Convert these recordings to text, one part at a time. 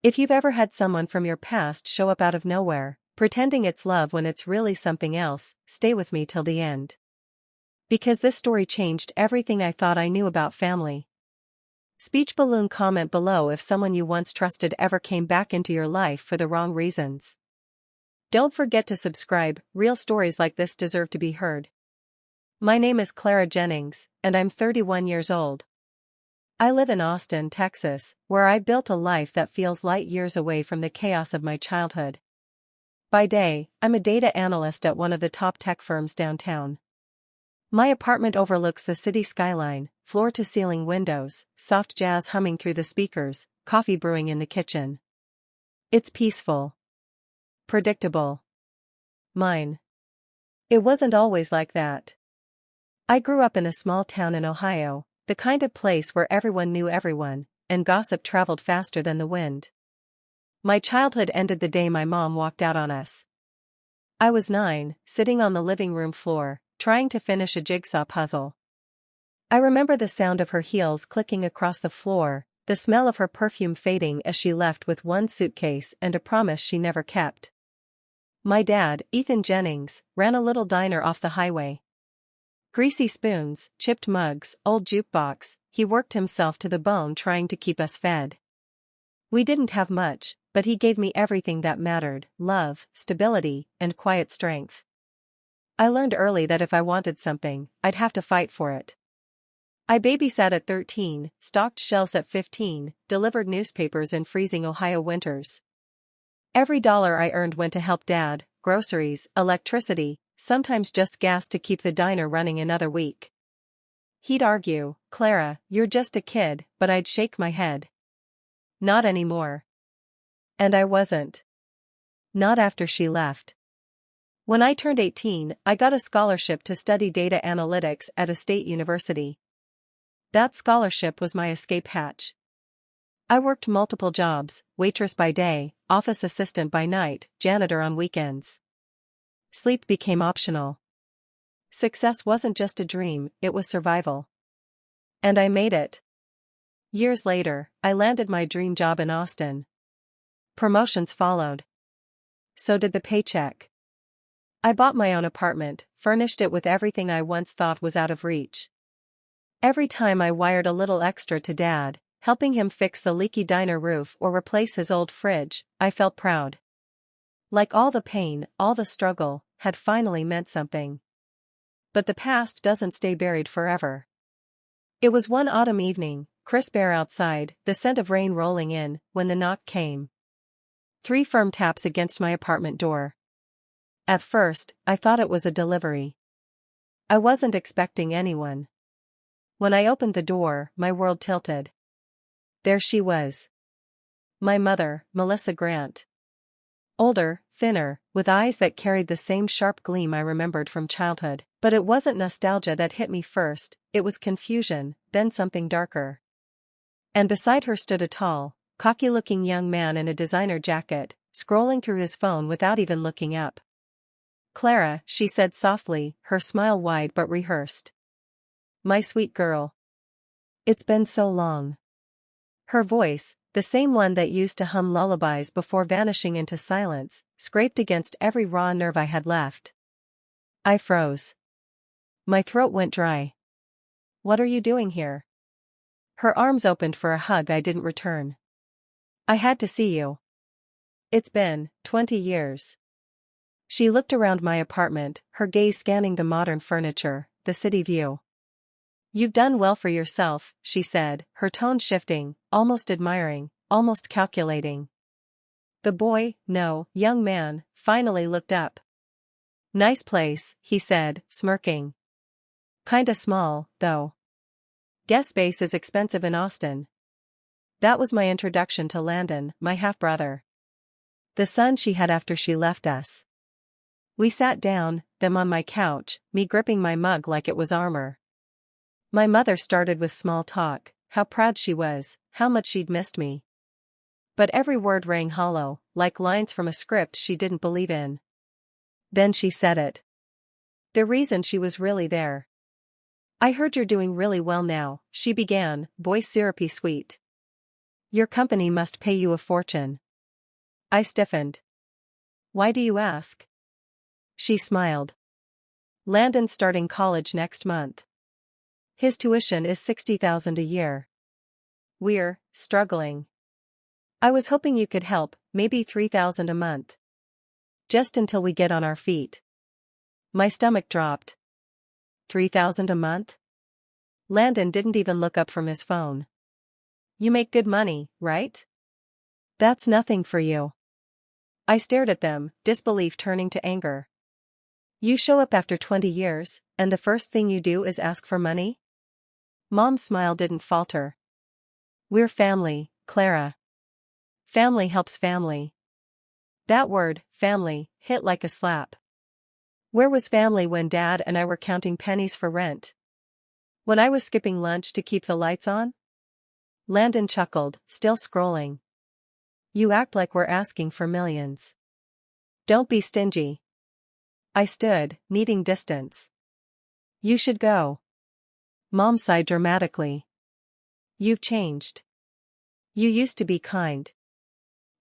If you've ever had someone from your past show up out of nowhere, pretending it's love when it's really something else, stay with me till the end. Because this story changed everything I thought I knew about family. Speech balloon. Comment below if someone you once trusted ever came back into your life for the wrong reasons. Don't forget to subscribe, real stories like this deserve to be heard. My name is Clara Jennings, and I'm 31 years old. I live in Austin, Texas, where I built a life that feels light years away from the chaos of my childhood. By day, I'm a data analyst at one of the top tech firms downtown. My apartment overlooks the city skyline, floor-to-ceiling windows, soft jazz humming through the speakers, coffee brewing in the kitchen. It's peaceful. Predictable. Mine. It wasn't always like that. I grew up in a small town in Ohio, the kind of place where everyone knew everyone, and gossip traveled faster than the wind. My childhood ended the day my mom walked out on us. I was 9, sitting on the living room floor, trying to finish a jigsaw puzzle. I remember the sound of her heels clicking across the floor, the smell of her perfume fading as she left with one suitcase and a promise she never kept. My dad, Ethan Jennings, ran a little diner off the highway. Greasy spoons, chipped mugs, old jukebox, he worked himself to the bone trying to keep us fed. We didn't have much, but he gave me everything that mattered: love, stability, and quiet strength. I learned early that if I wanted something, I'd have to fight for it. I babysat at 13, stocked shelves at 15, delivered newspapers in freezing Ohio winters. Every dollar I earned went to help Dad: groceries, electricity, sometimes just gas to keep the diner running another week. He'd argue, "Clara, you're just a kid," but I'd shake my head. Not anymore. And I wasn't. Not after she left. When I turned 18, I got a scholarship to study data analytics at a state university. That scholarship was my escape hatch. I worked multiple jobs: waitress by day, office assistant by night, janitor on weekends. Sleep became optional. Success wasn't just a dream, it was survival. And I made it. Years later, I landed my dream job in Austin. Promotions followed. So did the paycheck. I bought my own apartment, furnished it with everything I once thought was out of reach. Every time I wired a little extra to Dad, helping him fix the leaky diner roof or replace his old fridge, I felt proud. Like all the pain, all the struggle, had finally meant something. But the past doesn't stay buried forever. It was one autumn evening, crisp air outside, the scent of rain rolling in, when the knock came. 3 firm taps against my apartment door. At first, I thought it was a delivery. I wasn't expecting anyone. When I opened the door, my world tilted. There she was. My mother, Melissa Grant. Older, thinner, with eyes that carried the same sharp gleam I remembered from childhood. But it wasn't nostalgia that hit me first, it was confusion, then something darker. And beside her stood a tall, cocky-looking young man in a designer jacket, scrolling through his phone without even looking up. "Clara," she said softly, her smile wide but rehearsed. "My sweet girl. It's been so long." Her voice, the same one that used to hum lullabies before vanishing into silence, scraped against every raw nerve I had left. I froze. My throat went dry. "What are you doing here?" Her arms opened for a hug I didn't return. "I had to see you. It's been 20 years. She looked around my apartment, her gaze scanning the modern furniture, the city view. "You've done well for yourself," she said, her tone shifting, almost admiring, almost calculating. The boy, no, young man, finally looked up. "Nice place," he said, smirking. "Kinda small, though. Guest space is expensive in Austin." That was my introduction to Landon, my half-brother. The son she had after she left us. We sat down, them on my couch, me gripping my mug like it was armor. My mother started with small talk, how proud she was, how much she'd missed me. But every word rang hollow, like lines from a script she didn't believe in. Then she said it. The reason she was really there. "I heard you're doing really well now," she began, voice syrupy sweet. Your company must pay you a fortune. I stiffened. Why do you ask? She smiled. Landon's starting college next month. His tuition is $60,000 a year. We're struggling. I was hoping you could help, maybe $3,000 a month. Just until we get on our feet. My stomach dropped. $3,000 a month? Landon didn't even look up from his phone. You make good money, right? That's nothing for you. I stared at them, disbelief turning to anger. You show up after 20 years, and the first thing you do is ask for money? Mom's smile didn't falter. We're family, Clara. Family helps family. That word, family, hit like a slap. Where was family when Dad and I were counting pennies for rent? When I was skipping lunch to keep the lights on? Landon chuckled, still scrolling. You act like we're asking for millions. Don't be stingy. I stood, needing distance. You should go. Mom sighed dramatically. You've changed. You used to be kind.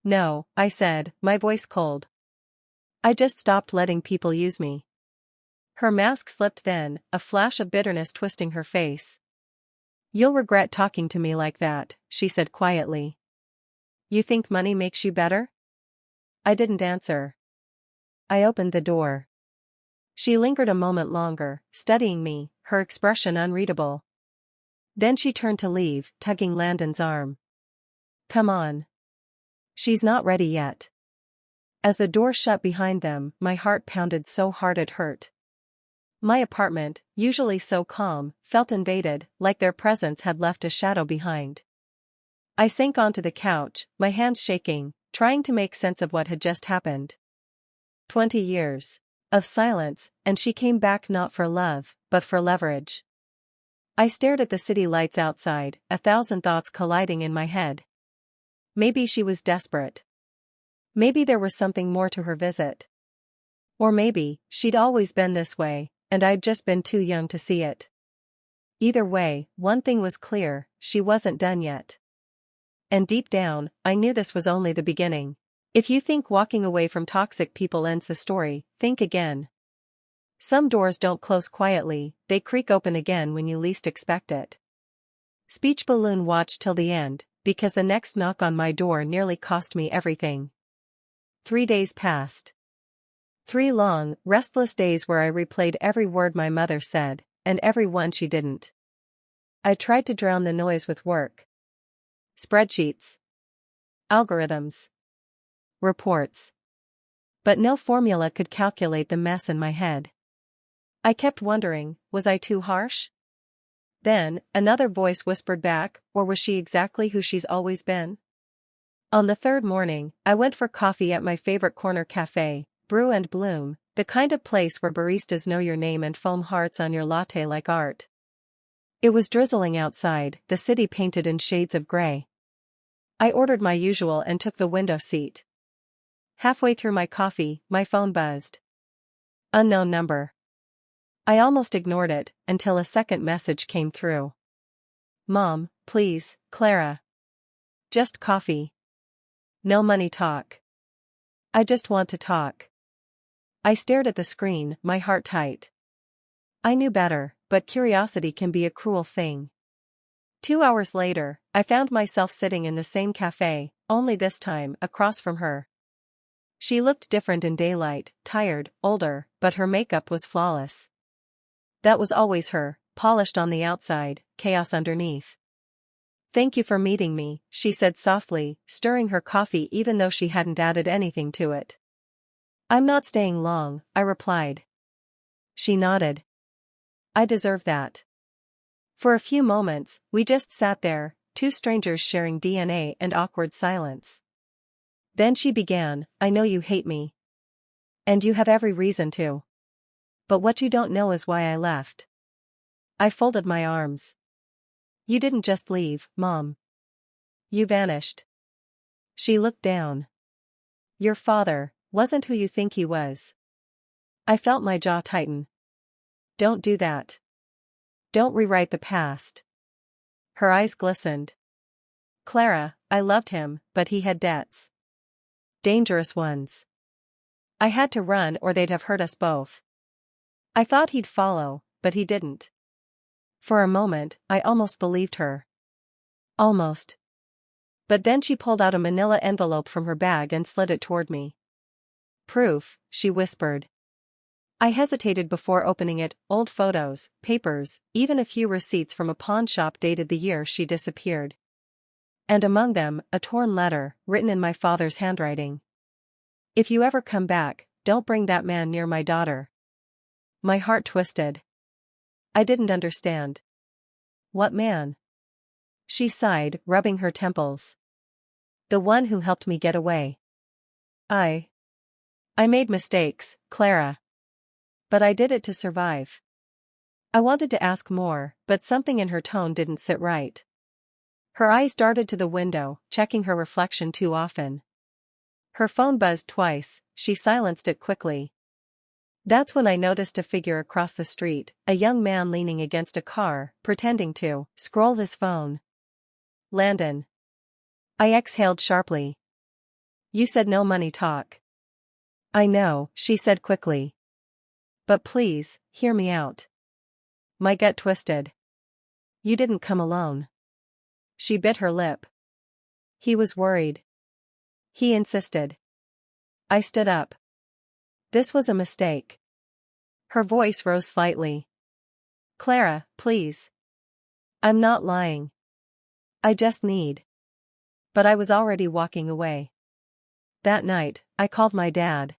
No, I said, my voice cold. I just stopped letting people use me. Her mask slipped then, a flash of bitterness twisting her face. You'll regret talking to me like that, she said quietly. You think money makes you better? I didn't answer. I opened the door. She lingered a moment longer, studying me, her expression unreadable. Then she turned to leave, tugging Landon's arm. Come on. She's not ready yet. As the door shut behind them, my heart pounded so hard it hurt. My apartment, usually so calm, felt invaded, like their presence had left a shadow behind. I sank onto the couch, my hands shaking, trying to make sense of what had just happened. 20 years of silence, and she came back not for love, but for leverage. I stared at the city lights outside, 1,000 thoughts colliding in my head. Maybe she was desperate. Maybe there was something more to her visit. Or maybe, she'd always been this way, and I'd just been too young to see it. Either way, one thing was clear, she wasn't done yet. And deep down, I knew this was only the beginning. If you think walking away from toxic people ends the story, think again. Some doors don't close quietly, they creak open again when you least expect it. Speech balloon watched till the end, because the next knock on my door nearly cost me everything. 3 days passed. 3 long, restless days where I replayed every word my mother said, and every one she didn't. I tried to drown the noise with work. Spreadsheets. Algorithms. Reports. But no formula could calculate the mess in my head. I kept wondering, was I too harsh? Then, another voice whispered back, or was she exactly who she's always been? On the 3rd morning, I went for coffee at my favorite corner cafe, Brew and Bloom, the kind of place where baristas know your name and foam hearts on your latte like art. It was drizzling outside, the city painted in shades of gray. I ordered my usual and took the window seat. Halfway through my coffee, my phone buzzed. Unknown number. I almost ignored it, until a second message came through. Mom, please, Clara. Just coffee. No money talk. I just want to talk. I stared at the screen, my heart tight. I knew better, but curiosity can be a cruel thing. 2 hours later, I found myself sitting in the same cafe, only this time, across from her. She looked different in daylight, tired, older, but her makeup was flawless. That was always her, polished on the outside, chaos underneath. Thank you for meeting me, she said softly, stirring her coffee even though she hadn't added anything to it. I'm not staying long, I replied. She nodded. I deserve that. For a few moments, we just sat there, 2 strangers sharing DNA and awkward silence. Then she began, I know you hate me. And you have every reason to. But what you don't know is why I left. I folded my arms. You didn't just leave, Mom. You vanished. She looked down. Your father wasn't who you think he was. I felt my jaw tighten. Don't do that. Don't rewrite the past. Her eyes glistened. Clara, I loved him, but he had debts. Dangerous ones. I had to run or they'd have hurt us both. I thought he'd follow, but he didn't. For a moment, I almost believed her. Almost. But then she pulled out a manila envelope from her bag and slid it toward me. Proof, she whispered. I hesitated before opening it. Old photos, papers, even a few receipts from a pawn shop dated the year she disappeared. And among them, a torn letter, written in my father's handwriting. If you ever come back, don't bring that man near my daughter. My heart twisted. I didn't understand. What man? She sighed, rubbing her temples. The one who helped me get away. I made mistakes, Clara. But I did it to survive. I wanted to ask more, but something in her tone didn't sit right. Her eyes darted to the window, checking her reflection too often. Her phone buzzed twice, she silenced it quickly. That's when I noticed a figure across the street, a young man leaning against a car, pretending to scroll his phone. Landon. I exhaled sharply. You said no money talk. I know, she said quickly. But please, hear me out. My gut twisted. You didn't come alone. She bit her lip. He was worried. He insisted. I stood up. This was a mistake. Her voice rose slightly. Clara, please. I'm not lying. I just need. But I was already walking away. That night, I called my dad.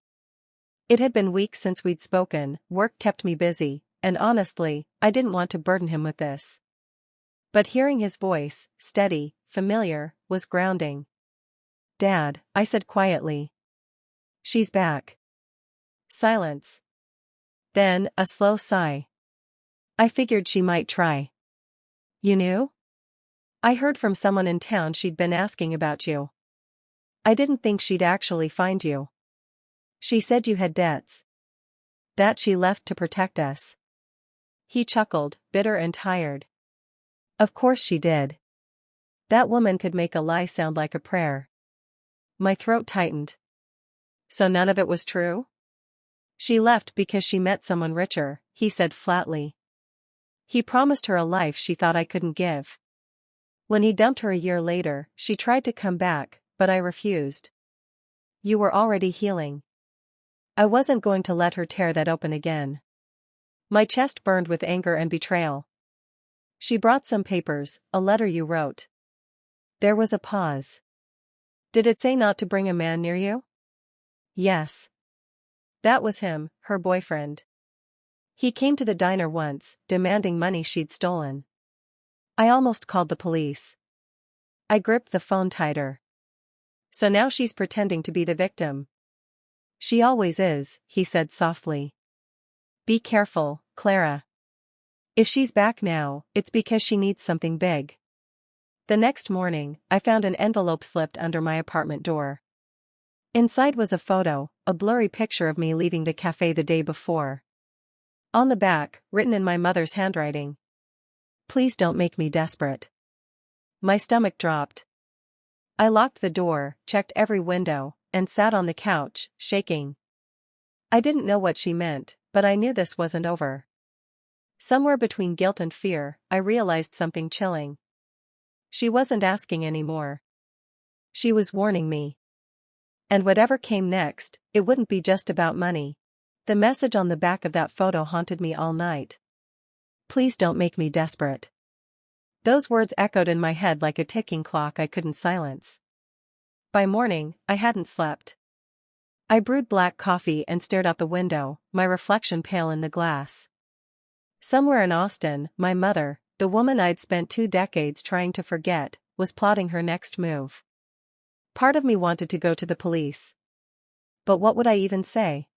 It had been weeks since we'd spoken, work kept me busy, and honestly, I didn't want to burden him with this. But hearing his voice, steady, familiar, was grounding. Dad, I said quietly. She's back. Silence. Then, a slow sigh. I figured she might try. You knew? I heard from someone in town she'd been asking about you. I didn't think she'd actually find you. She said you had debts. That she left to protect us. He chuckled, bitter and tired. Of course she did. That woman could make a lie sound like a prayer. My throat tightened. So none of it was true? She left because she met someone richer, he said flatly. He promised her a life she thought I couldn't give. When he dumped her a year later, she tried to come back, but I refused. You were already healing. I wasn't going to let her tear that open again. My chest burned with anger and betrayal. She brought some papers, a letter you wrote. There was a pause. Did it say not to bring a man near you? Yes. That was him, her boyfriend. He came to the diner once, demanding money she'd stolen. I almost called the police. I gripped the phone tighter. So now she's pretending to be the victim. She always is, he said softly. Be careful, Clara. If she's back now, it's because she needs something big. The next morning, I found an envelope slipped under my apartment door. Inside was a photo, a blurry picture of me leaving the cafe the day before. On the back, written in my mother's handwriting. Please don't make me desperate. My stomach dropped. I locked the door, checked every window, and sat on the couch, shaking. I didn't know what she meant, but I knew this wasn't over. Somewhere between guilt and fear, I realized something chilling. She wasn't asking anymore. She was warning me. And whatever came next, it wouldn't be just about money. The message on the back of that photo haunted me all night. Please don't make me desperate. Those words echoed in my head like a ticking clock I couldn't silence. By morning, I hadn't slept. I brewed black coffee and stared out the window, my reflection pale in the glass. Somewhere in Austin, my mother, the woman I'd spent 2 decades trying to forget, was plotting her next move. Part of me wanted to go to the police. But what would I even say?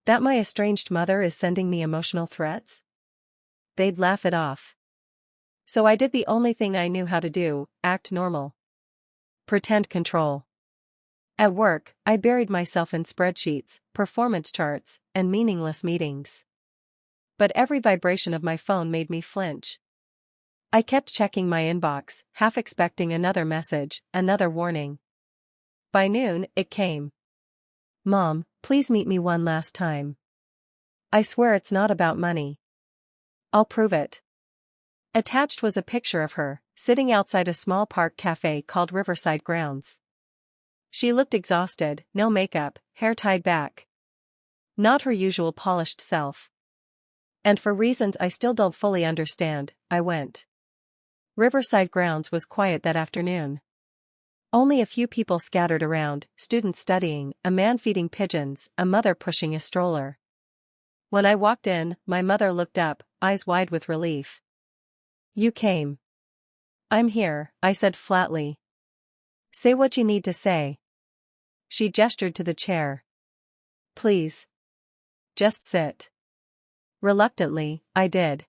That my estranged mother is sending me emotional threats? They'd laugh it off. So I did the only thing I knew how to do, act normal. Pretend control. At work, I buried myself in spreadsheets, performance charts, and meaningless meetings. But every vibration of my phone made me flinch. I kept checking my inbox, half expecting another message, another warning. By noon, it came. Mom, please meet me one last time. I swear it's not about money. I'll prove it. Attached was a picture of her, sitting outside a small park cafe called Riverside Grounds. She looked exhausted, no makeup, hair tied back. Not her usual polished self. And for reasons I still don't fully understand, I went. Riverside Grounds was quiet that afternoon. Only a few people scattered around, students studying, a man feeding pigeons, a mother pushing a stroller. When I walked in, my mother looked up, eyes wide with relief. You came. I'm here, I said flatly. Say what you need to say. She gestured to the chair. Please. Just sit. Reluctantly, I did.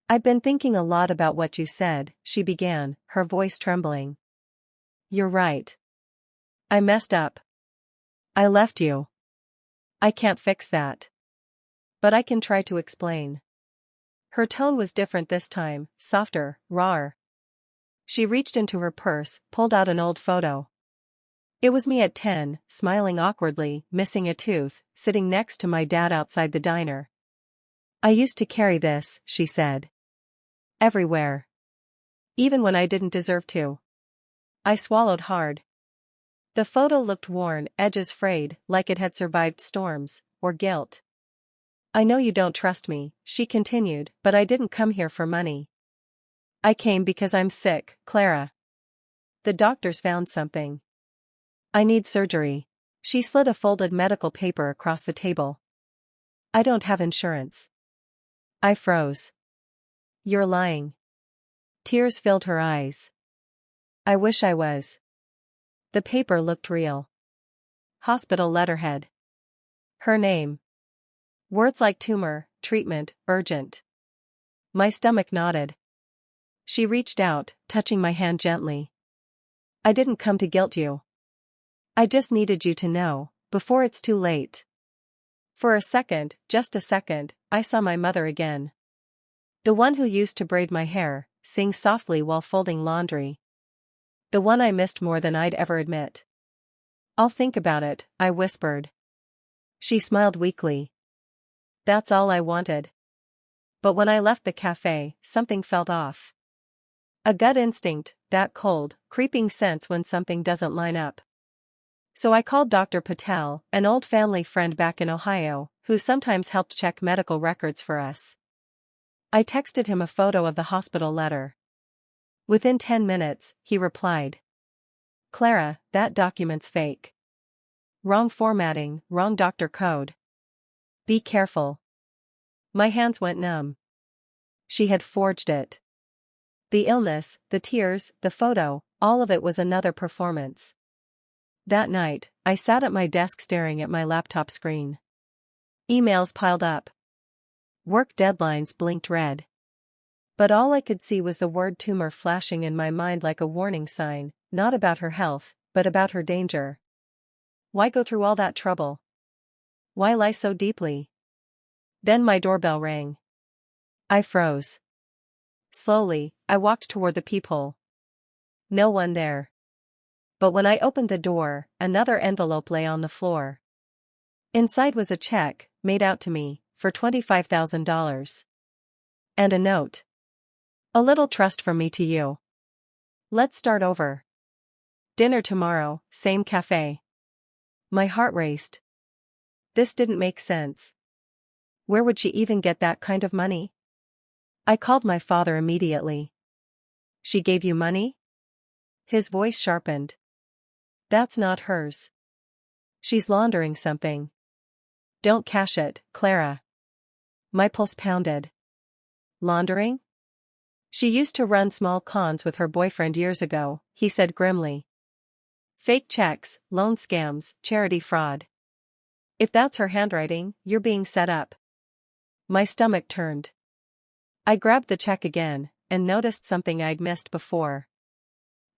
I've been thinking a lot about what you said, she began, her voice trembling. You're right. I messed up. I left you. I can't fix that. But I can try to explain. Her tone was different this time, softer, rawer. She reached into her purse, pulled out an old photo. It was me at 10, smiling awkwardly, missing a tooth, sitting next to my dad outside the diner. I used to carry this, she said. Everywhere. Even when I didn't deserve to. I swallowed hard. The photo looked worn, edges frayed, like it had survived storms, or guilt. I know you don't trust me, she continued, but I didn't come here for money. I came because I'm sick, Clara. The doctors found something. I need surgery. She slid a folded medical paper across the table. I don't have insurance. I froze. You're lying. Tears filled her eyes. I wish I was. The paper looked real. Hospital letterhead. Her name. Words like tumor, treatment, urgent. My stomach knotted. She reached out, touching my hand gently. I didn't come to guilt you. I just needed you to know, before it's too late. For a second, just a second, I saw my mother again. The one who used to braid my hair, sing softly while folding laundry. The one I missed more than I'd ever admit. I'll think about it, I whispered. She smiled weakly. That's all I wanted. But when I left the cafe, something felt off. A gut instinct, that cold, creeping sense when something doesn't line up. So I called Dr. Patel, an old family friend back in Ohio, who sometimes helped check medical records for us. I texted him a photo of the hospital letter. Within 10 minutes, he replied. Clara, that document's fake. Wrong formatting, wrong doctor code. Be careful. My hands went numb. She had forged it. The illness, the tears, the photo, all of it was another performance. That night, I sat at my desk staring at my laptop screen. Emails piled up. Work deadlines blinked red. But all I could see was the word tumor flashing in my mind like a warning sign, not about her health, but about her danger. Why go through all that trouble? Why lie so deeply? Then my doorbell rang. I froze. Slowly, I walked toward the peephole. No one there. But when I opened the door, another envelope lay on the floor. Inside was a check, made out to me, for $25,000. And a note. A little trust from me to you. Let's start over. Dinner tomorrow, same cafe. My heart raced. This didn't make sense. Where would she even get that kind of money? I called my father immediately. She gave you money? His voice sharpened. That's not hers. She's laundering something. Don't cash it, Clara. My pulse pounded. Laundering? She used to run small cons with her boyfriend years ago, he said grimly. Fake checks, loan scams, charity fraud. If that's her handwriting, you're being set up. My stomach turned. I grabbed the check again, and noticed something I'd missed before.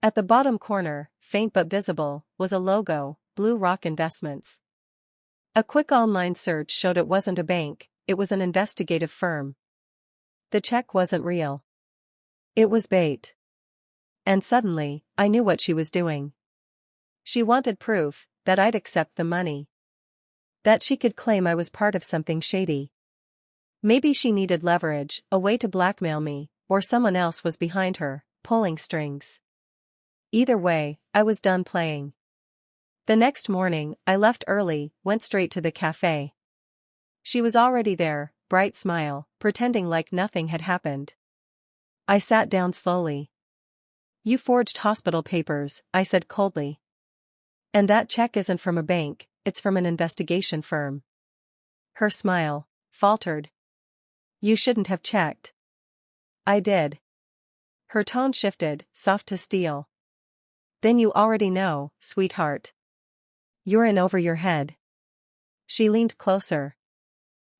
At the bottom corner, faint but visible, was a logo, Blue Rock Investments. A quick online search showed it wasn't a bank, it was an investigative firm. The check wasn't real. It was bait. And suddenly, I knew what she was doing. She wanted proof that I'd accept the money. That she could claim I was part of something shady. Maybe she needed leverage, a way to blackmail me, or someone else was behind her, pulling strings. Either way, I was done playing. The next morning, I left early, went straight to the cafe. She was already there, bright smile, pretending like nothing had happened. I sat down slowly. "You forged hospital papers," I said coldly. "And that check isn't from a bank, it's from an investigation firm." Her smile faltered. "You shouldn't have checked." "I did." Her tone shifted, soft to steel. "Then you already know, sweetheart. You're in over your head." She leaned closer.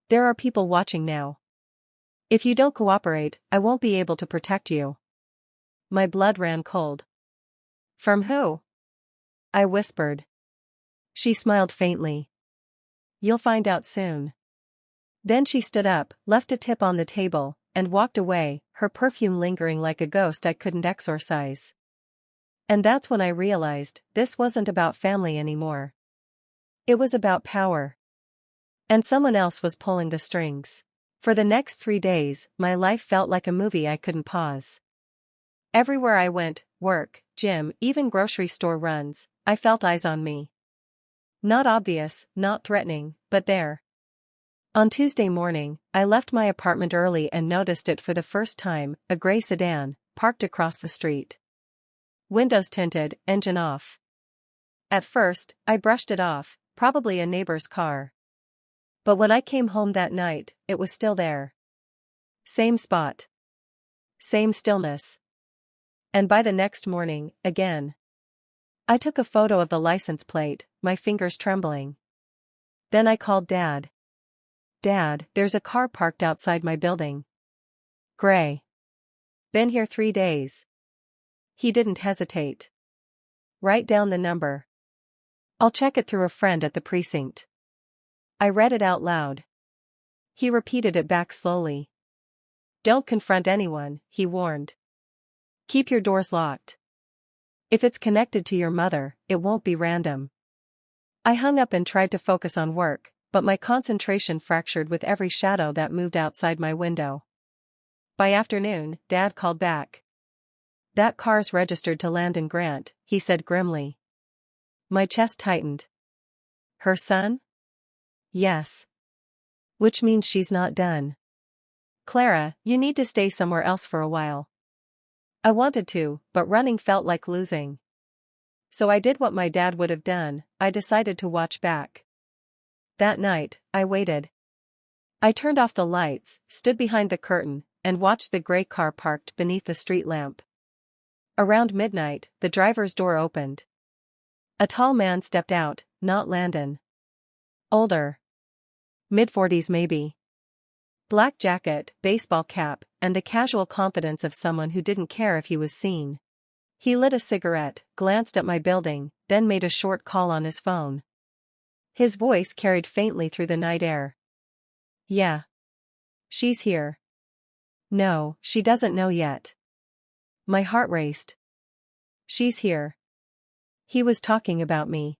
"There are people watching now. If you don't cooperate, I won't be able to protect you." My blood ran cold. "From who?" I whispered. She smiled faintly. "You'll find out soon." Then she stood up, left a tip on the table, and walked away, her perfume lingering like a ghost I couldn't exorcise. And that's when I realized this wasn't about family anymore. It was about power. And someone else was pulling the strings. For the next 3 days, my life felt like a movie I couldn't pause. Everywhere I went, work, gym, even grocery store runs, I felt eyes on me. Not obvious, not threatening, but there. On Tuesday morning, I left my apartment early and noticed it for the first time, a gray sedan, parked across the street. Windows tinted, engine off. At first, I brushed it off, probably a neighbor's car. But when I came home that night, it was still there. Same spot. Same stillness. And by the next morning, again. I took a photo of the license plate, my fingers trembling. Then I called Dad. "Dad, there's a car parked outside my building. Gray. Been here 3 days. He didn't hesitate. "Write down the number. I'll check it through a friend at the precinct." I read it out loud. He repeated it back slowly. "Don't confront anyone," he warned. "Keep your doors locked. If it's connected to your mother, it won't be random." I hung up and tried to focus on work, but my concentration fractured with every shadow that moved outside my window. By afternoon, Dad called back. "That car's registered to Landon Grant," he said grimly. My chest tightened. "Her son?" "Yes. Which means she's not done. Clara, you need to stay somewhere else for a while." I wanted to, but running felt like losing. So I did what my dad would have done, I decided to watch back. That night, I waited. I turned off the lights, stood behind the curtain, and watched the gray car parked beneath the street lamp. Around midnight, the driver's door opened. A tall man stepped out, not Landon. Older. Mid-40s maybe. Black jacket, baseball cap, and the casual confidence of someone who didn't care if he was seen. He lit a cigarette, glanced at my building, then made a short call on his phone. His voice carried faintly through the night air. "Yeah. She's here." "No, she doesn't know yet." My heart raced. "She's here." He was talking about me.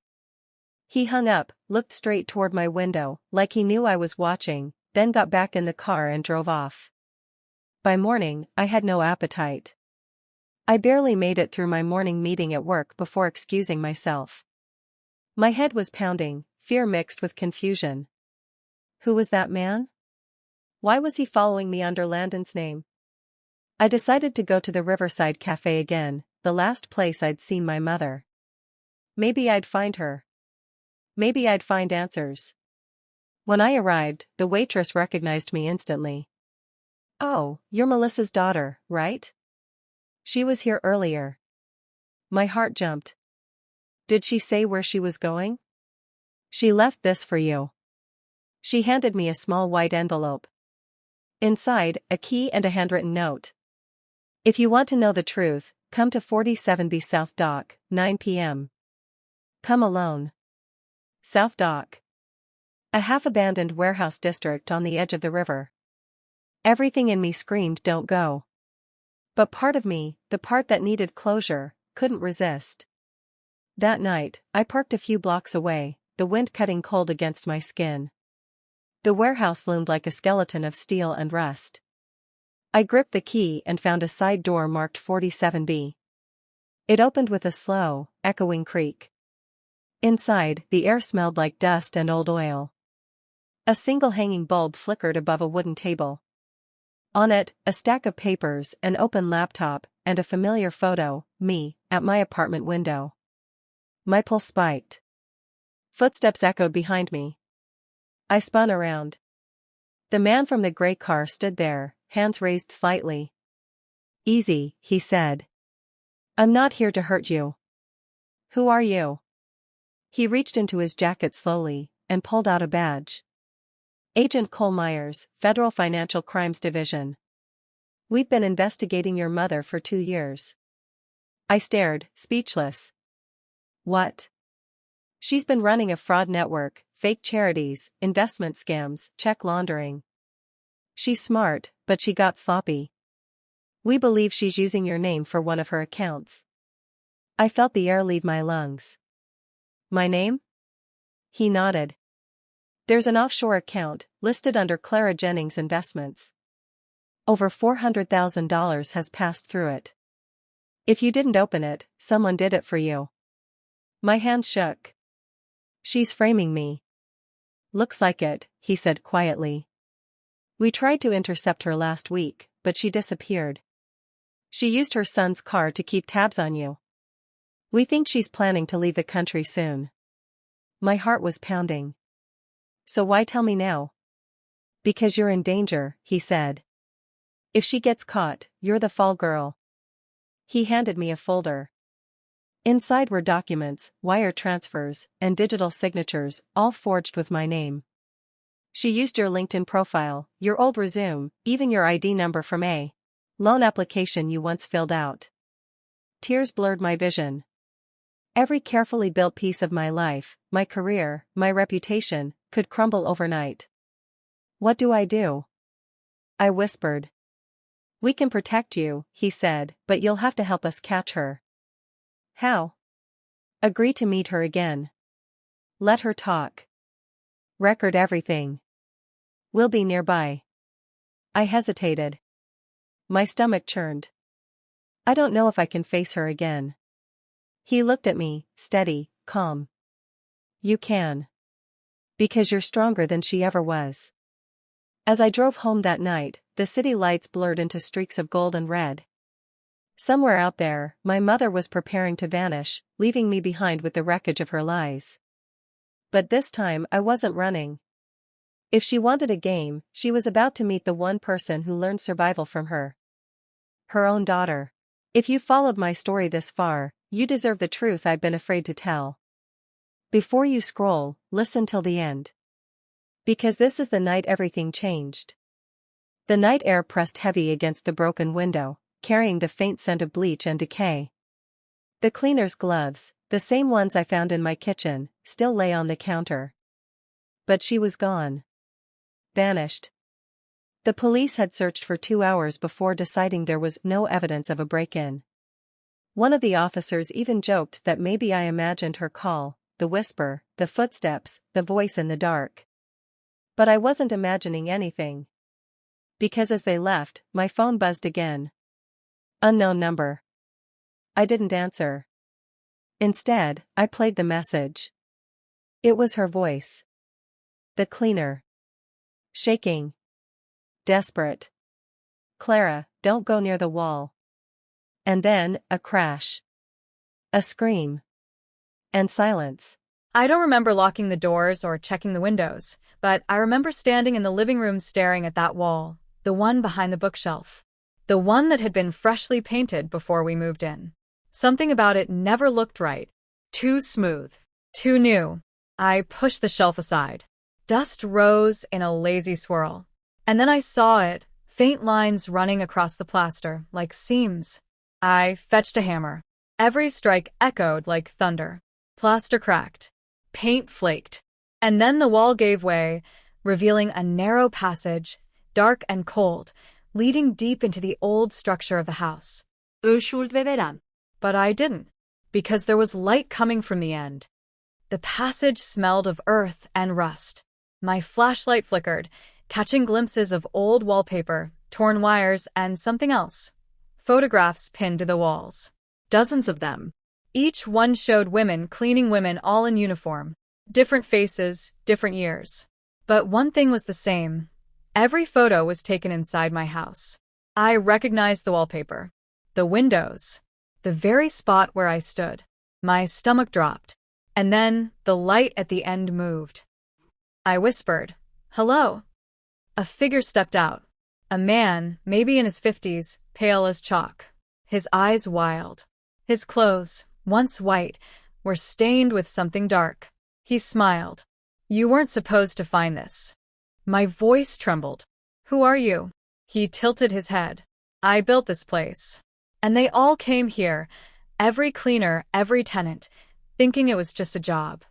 He hung up, looked straight toward my window, like he knew I was watching, then got back in the car and drove off. By morning, I had no appetite. I barely made it through my morning meeting at work before excusing myself. My head was pounding, fear mixed with confusion. Who was that man? Why was he following me under Landon's name? I decided to go to the Riverside Cafe again, the last place I'd seen my mother. Maybe I'd find her. Maybe I'd find answers. When I arrived, the waitress recognized me instantly. "Oh, you're Melissa's daughter, right? She was here earlier." My heart jumped. "Did she say where she was going?" "She left this for you." She handed me a small white envelope. Inside, a key and a handwritten note. "If you want to know the truth, come to 47B South Dock, 9 p.m. Come alone." South Dock. A half-abandoned warehouse district on the edge of the river. Everything in me screamed, "Don't go." But part of me, the part that needed closure, couldn't resist. That night, I parked a few blocks away, the wind cutting cold against my skin. The warehouse loomed like a skeleton of steel and rust. I gripped the key and found a side door marked 47B. It opened with a slow, echoing creak. Inside, the air smelled like dust and old oil. A single hanging bulb flickered above a wooden table. On it, a stack of papers, an open laptop, and a familiar photo, me, at my apartment window. My pulse spiked. Footsteps echoed behind me. I spun around. The man from the gray car stood there, hands raised slightly. "Easy," he said. "I'm not here to hurt you." "Who are you?" He reached into his jacket slowly, and pulled out a badge. "Agent Cole Myers, Federal Financial Crimes Division. We've been investigating your mother for 2 years." I stared, speechless. "What?" "She's been running a fraud network, fake charities, investment scams, check laundering. She's smart, but she got sloppy. We believe she's using your name for one of her accounts." I felt the air leave my lungs. "My name?" He nodded. "There's an offshore account, listed under Clara Jennings Investments. Over $400,000 has passed through it. If you didn't open it, someone did it for you." My hand shook. "She's framing me." "Looks like it," he said quietly. "We tried to intercept her last week, but she disappeared. She used her son's car to keep tabs on you. We think she's planning to leave the country soon." My heart was pounding. "So why tell me now?" "Because you're in danger," he said. "If she gets caught, you're the fall girl." He handed me a folder. Inside were documents, wire transfers, and digital signatures, all forged with my name. "She used your LinkedIn profile, your old resume, even your ID number from a loan application you once filled out." Tears blurred my vision. Every carefully built piece of my life, my career, my reputation, could crumble overnight. "What do I do?" I whispered. "We can protect you," he said, "but you'll have to help us catch her." "How?" "Agree to meet her again. Let her talk. Record everything. We'll be nearby." I hesitated. My stomach churned. "I don't know if I can face her again." He looked at me, steady, calm. "You can. Because you're stronger than she ever was." As I drove home that night, the city lights blurred into streaks of gold and red. Somewhere out there, my mother was preparing to vanish, leaving me behind with the wreckage of her lies. But this time I wasn't running. If she wanted a game, she was about to meet the one person who learned survival from her. Her own daughter. If you followed my story this far, you deserve the truth I've been afraid to tell. Before you scroll, listen till the end. Because this is the night everything changed. The night air pressed heavy against the broken window, carrying the faint scent of bleach and decay. The cleaner's gloves, the same ones I found in my kitchen, still lay on the counter. But she was gone. Vanished. The police had searched for 2 hours before deciding there was no evidence of a break-in. One of the officers even joked that maybe I imagined her call, the whisper, the footsteps, the voice in the dark. But I wasn't imagining anything. Because as they left, my phone buzzed again. Unknown number. I didn't answer. Instead, I played the message. It was her voice. The cleaner. Shaking. Desperate. "Clara, don't go near the wall." And then, a crash. A scream. And silence. I don't remember locking the doors or checking the windows, but I remember standing in the living room staring at that wall, the one behind the bookshelf. The one that had been freshly painted before we moved in. Something about it never looked right. Too smooth. Too new. I pushed the shelf aside. Dust rose in a lazy swirl. And then I saw it, faint lines running across the plaster, like seams. I fetched a hammer. Every strike echoed like thunder. Plaster cracked. Paint flaked. And then the wall gave way, revealing a narrow passage, dark and cold, leading deep into the old structure of the house. Skjult ved veranden. But I didn't, because there was light coming from the end. The passage smelled of earth and rust. My flashlight flickered, catching glimpses of old wallpaper, torn wires, and something else. Photographs pinned to the walls. Dozens of them. Each one showed women cleaning women all in uniform. Different faces, different years. But one thing was the same. Every photo was taken inside my house. I recognized the wallpaper. The windows. The very spot where I stood. My stomach dropped. And then the light at the end moved. I whispered, "Hello." A figure stepped out. A man, maybe in his 50s, pale as chalk. His eyes wild. His clothes, once white, were stained with something dark. He smiled. "You weren't supposed to find this." My voice trembled. "Who are you?" He tilted his head. "I built this place. And they all came here, every cleaner, every tenant, thinking it was just a job."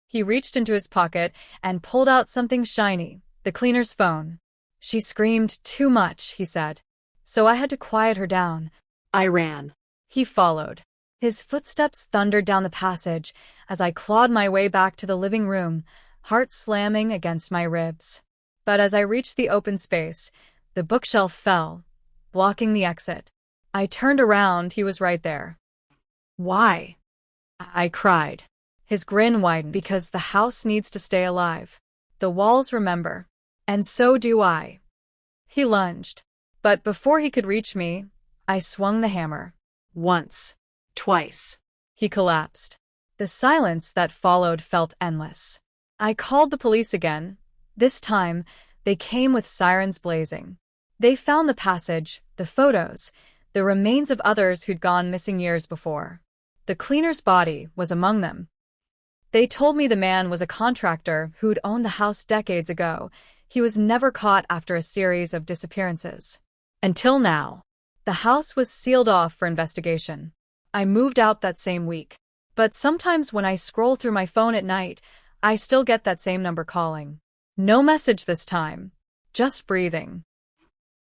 He reached into his pocket and pulled out something shiny, the cleaner's phone. "She screamed too much," he said. "So I had to quiet her down." I ran. He followed. His footsteps thundered down the passage as I clawed my way back to the living room, heart slamming against my ribs. But as I reached the open space, the bookshelf fell, blocking the exit. I turned around, he was right there. "Why?" I cried. His grin widened. "Because the house needs to stay alive. The walls remember. And so do I." He lunged. But before he could reach me, I swung the hammer. Once. Twice. He collapsed. The silence that followed felt endless. I called the police again. This time, they came with sirens blazing. They found the passage, the photos, the remains of others who'd gone missing years before. The cleaner's body was among them. They told me the man was a contractor who'd owned the house decades ago. He was never caught after a series of disappearances. Until now. The house was sealed off for investigation. I moved out that same week. But sometimes when I scroll through my phone at night, I still get that same number calling. No message this time. Just breathing.